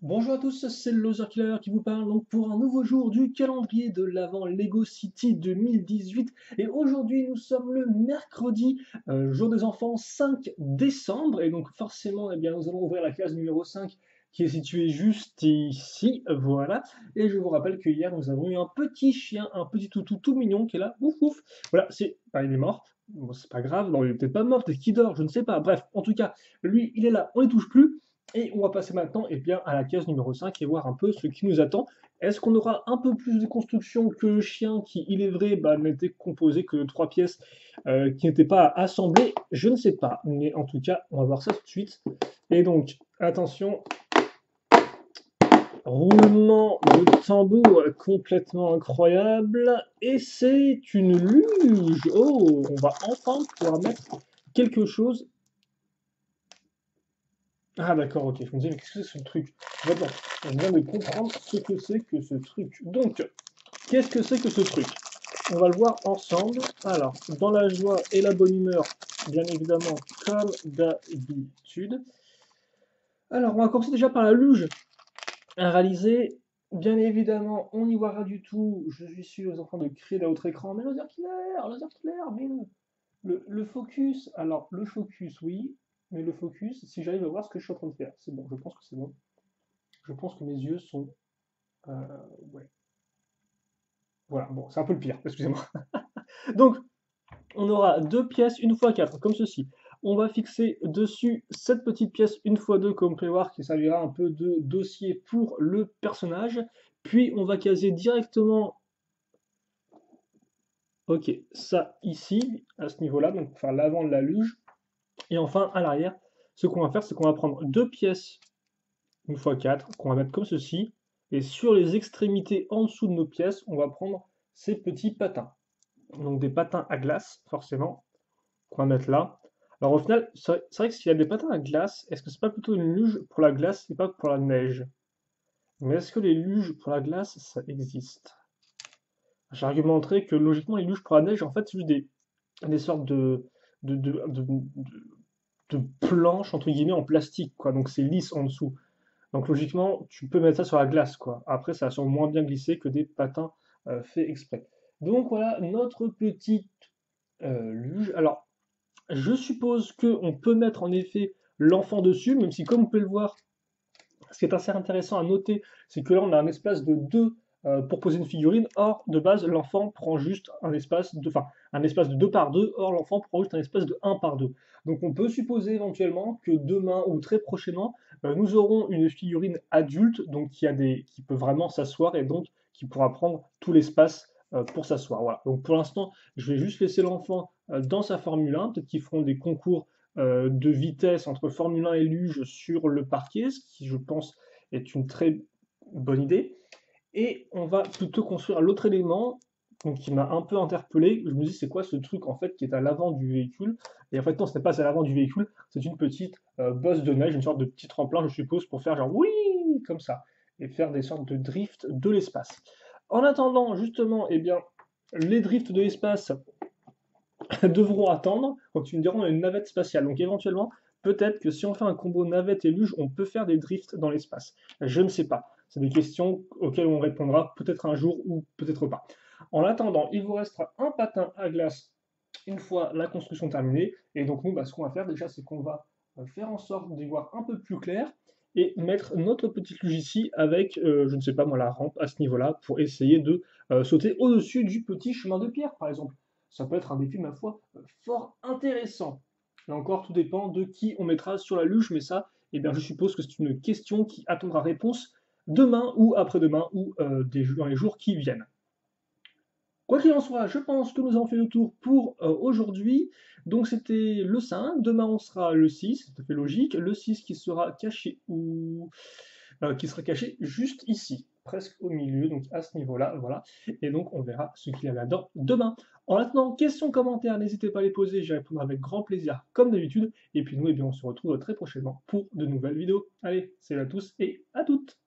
Bonjour à tous, c'est le Loser Killer qui vous parle donc pour un nouveau jour du calendrier de l'Avent Lego City 2018. Et aujourd'hui, nous sommes le mercredi, jour des enfants, 5 décembre. Et donc forcément, eh bien, nous allons ouvrir la case numéro 5 qui est située juste ici. Voilà. Et je vous rappelle que hier, nous avons eu un petit chien, un petit toutou tout mignon qui est là. Ouf ouf. Voilà, il est mort. Bon, c'est pas grave, non, il est peut-être pas mort, peut-être qu'il dort, je ne sais pas. Bref, en tout cas, lui, il est là, on ne touche plus. Et on va passer maintenant à la case numéro 5 et voir un peu ce qui nous attend. Est-ce qu'on aura un peu plus de construction que le chien qui, il est vrai, n'était composé que de 3 pièces qui n'étaient pas assemblées? Je ne sais pas, mais en tout cas, on va voir ça tout de suite. Et donc, attention, roulement de tambour complètement incroyable. Et c'est une luge. Oh, on va enfin pouvoir mettre quelque chose. Ah d'accord, ok, je me disais, mais qu'est-ce que c'est ce truc? Maintenant, je viens de comprendre ce que c'est que ce truc. Donc, qu'est-ce que c'est que ce truc? On va le voir ensemble. Alors, dans la joie et la bonne humeur, bien évidemment, comme d'habitude. Alors, on va commencer déjà par la luge à réaliser. Bien évidemment, on n'y voit rien du tout. Je suis sûr aux enfants de crier à votre écran, mais laser killer, mais le focus. Alors, le focus, oui, mais le focus, si j'arrive à voir ce que je suis en train de faire, c'est bon, je pense que c'est bon. Je pense que mes yeux sont. euh, ouais. Voilà, bon, c'est un peu le pire, excusez-moi. Donc, on aura deux pièces une fois 4 comme ceci. On va fixer dessus cette petite pièce une fois 2 comme vous pouvez voir, qui servira un peu de dossier pour le personnage. Puis, on va caser directement, ok, ça ici, à ce niveau-là, donc pour faire l'avant de la luge. Et enfin, à l'arrière, ce qu'on va faire, c'est qu'on va prendre deux pièces une fois 4 qu'on va mettre comme ceci. Et sur les extrémités en dessous de nos pièces, on va prendre ces petits patins. Donc des patins à glace, forcément, qu'on va mettre là. Alors au final, c'est vrai que s'il y a des patins à glace, est-ce que c'est pas plutôt une luge pour la glace et pas pour la neige? Mais est-ce que les luges pour la glace, ça existe? J'argumenterais que logiquement, les luges pour la neige, en fait, c'est juste des sortes de, de, de, de- de planches, entre guillemets, en plastique, quoi. Donc c'est lisse en dessous. Donc logiquement, tu peux mettre ça sur la glace, quoi. Après, ça va sûrement moins bien glisser que des patins faits exprès. Donc voilà notre petite luge. Alors, je suppose qu'on peut mettre en effet l'enfant dessus, même si comme vous pouvez le voir, ce qui est assez intéressant à noter, c'est que là on a un espace de 2 pour poser une figurine. Or, de base, l'enfant prend juste un espace de 2 par 2. Or, l'enfant prend juste un espace de 1 par 2. Donc on peut supposer éventuellement que demain ou très prochainement, nous aurons une figurine adulte, donc qui peut vraiment s'asseoir et donc qui pourra prendre tout l'espace pour s'asseoir. Voilà. Donc pour l'instant, je vais juste laisser l'enfant dans sa Formule 1. Peut-être qu'ils feront des concours de vitesse entre Formule 1 et luge sur le parquet, ce qui, je pense, est une très bonne idée. Et on va plutôt construire l'autre élément donc, qui m'a un peu interpellé. Je me dis, c'est quoi ce truc en fait qui est à l'avant du véhicule? Et en fait, non, ce n'est pas à l'avant du véhicule, c'est une petite bosse de neige, une sorte de petit tremplin, je suppose, pour faire genre oui, comme ça, et faire des sortes de drift de l'espace. En attendant, justement, eh bien, les drifts de l'espace, devront attendre quand ils me diront une navette spatiale. Donc éventuellement, peut-être que si on fait un combo navette et luge, on peut faire des drifts dans l'espace. Je ne sais pas. C'est des questions auxquelles on répondra peut-être un jour ou peut-être pas. En attendant, il vous restera un patin à glace une fois la construction terminée. Et donc nous, ce qu'on va faire déjà, c'est qu'on va faire en sorte d'y voir un peu plus clair et mettre notre petite luge ici avec, je ne sais pas moi, la rampe à ce niveau-là pour essayer de sauter au-dessus du petit chemin de pierre, par exemple. Ça peut être un défi, ma foi, fort intéressant. Là encore, tout dépend de qui on mettra sur la luge, mais ça, eh bien, je suppose que c'est une question qui attendra réponse demain ou après-demain ou dans les jours qui viennent. Quoi qu'il en soit, je pense que nous avons fait le tour pour aujourd'hui. Donc c'était le 5, demain on sera le 6, c'est tout à fait logique. Le 6 qui sera caché qui sera caché juste ici, presque au milieu, donc à ce niveau-là, voilà. Et donc on verra ce qu'il y a là-dedans demain. En attendant, questions, commentaires, n'hésitez pas à les poser, j'y répondrai avec grand plaisir, comme d'habitude. Et puis nous, eh bien, on se retrouve très prochainement pour de nouvelles vidéos. Allez, salut à tous et à toutes!